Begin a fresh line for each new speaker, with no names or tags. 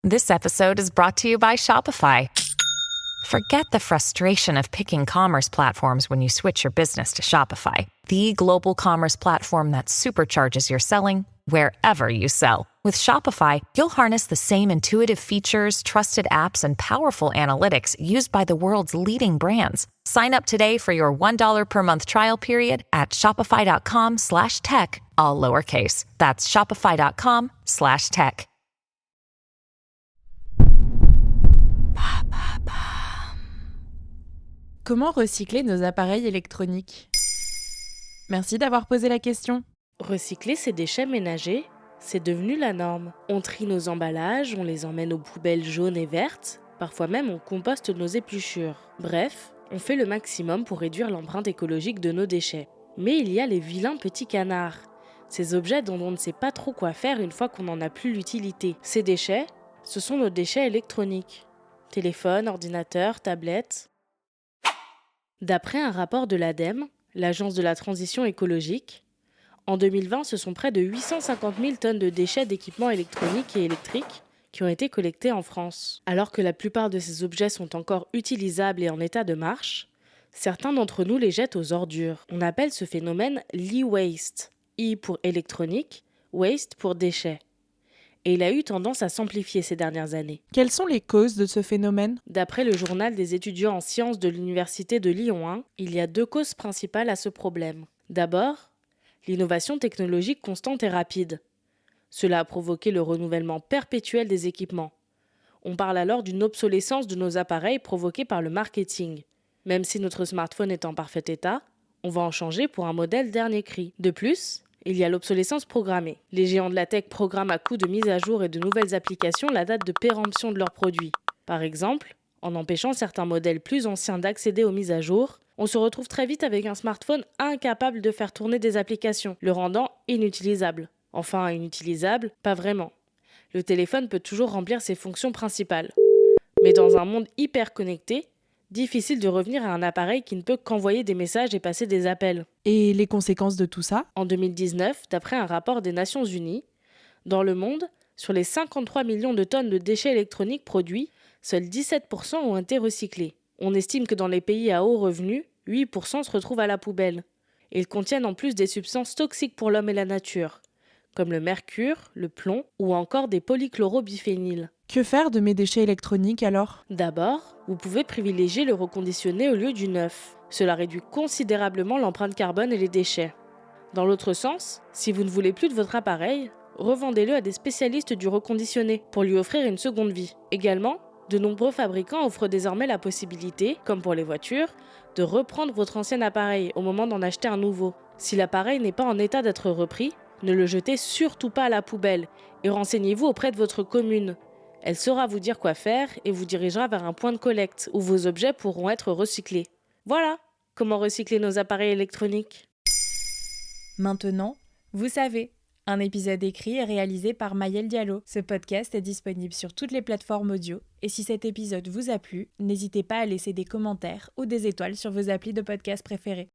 This episode is brought to you by Shopify. Forget the frustration of picking commerce platforms when you switch your business to Shopify, the global commerce platform that supercharges your selling wherever you sell. With Shopify, you'll harness the same intuitive features, trusted apps, and powerful analytics used by the world's leading brands. Sign up today for your $1 per month trial period at shopify.com/tech, all lowercase. That's shopify.com/tech.
Comment recycler nos appareils électroniques ? Merci d'avoir posé la question.
Recycler ces déchets ménagers, c'est devenu la norme. On trie nos emballages, on les emmène aux poubelles jaunes et vertes, parfois même on composte nos épluchures. Bref, on fait le maximum pour réduire l'empreinte écologique de nos déchets. Mais il y a les vilains petits canards, ces objets dont on ne sait pas trop quoi faire une fois qu'on n'en a plus l'utilité. Ces déchets, ce sont nos déchets électroniques. Téléphones, ordinateurs, tablettes. D'après un rapport de l'ADEME, l'Agence de la transition écologique, en 2020, ce sont près de 850 000 tonnes de déchets d'équipements électroniques et électriques qui ont été collectés en France. Alors que la plupart de ces objets sont encore utilisables et en état de marche, certains d'entre nous les jettent aux ordures. On appelle ce phénomène l'e-waste. E pour électronique, waste pour déchets. Et il a eu tendance à s'amplifier ces dernières années.
Quelles sont les causes de ce phénomène ?
D'après le journal des étudiants en sciences de l'Université de Lyon 1, il y a 2 causes principales à ce problème. D'abord, l'innovation technologique constante et rapide. Cela a provoqué le renouvellement perpétuel des équipements. On parle alors d'une obsolescence de nos appareils provoquée par le marketing. Même si notre smartphone est en parfait état, on va en changer pour un modèle dernier cri. De plus, il y a l'obsolescence programmée. Les géants de la tech programment à coup de mise à jour et de nouvelles applications la date de péremption de leurs produits. Par exemple, en empêchant certains modèles plus anciens d'accéder aux mises à jour, on se retrouve très vite avec un smartphone incapable de faire tourner des applications, le rendant inutilisable. Enfin, inutilisable, pas vraiment. Le téléphone peut toujours remplir ses fonctions principales. Mais dans un monde hyper connecté, difficile de revenir à un appareil qui ne peut qu'envoyer des messages et passer des appels.
Et les conséquences de tout ça ?
En 2019, d'après un rapport des Nations Unies, dans le monde, sur les 53 millions de tonnes de déchets électroniques produits, seuls 17% ont été recyclés. On estime que dans les pays à haut revenu, 8% se retrouvent à la poubelle. Ils contiennent en plus des substances toxiques pour l'homme et la nature, comme le mercure, le plomb ou encore des polychlorobiphényles.
Que faire de mes déchets électroniques alors ?
D'abord, vous pouvez privilégier le reconditionné au lieu du neuf. Cela réduit considérablement l'empreinte carbone et les déchets. Dans l'autre sens, si vous ne voulez plus de votre appareil, revendez-le à des spécialistes du reconditionné pour lui offrir une seconde vie. Également, de nombreux fabricants offrent désormais la possibilité, comme pour les voitures, de reprendre votre ancien appareil au moment d'en acheter un nouveau. Si l'appareil n'est pas en état d'être repris, ne le jetez surtout pas à la poubelle et renseignez-vous auprès de votre commune. Elle saura vous dire quoi faire et vous dirigera vers un point de collecte où vos objets pourront être recyclés. Voilà comment recycler nos appareils électroniques.
Maintenant, vous savez. Un épisode écrit et réalisé par Maëlle Diallo. Ce podcast est disponible sur toutes les plateformes audio. Et si cet épisode vous a plu, n'hésitez pas à laisser des commentaires ou des étoiles sur vos applis de podcast préférés.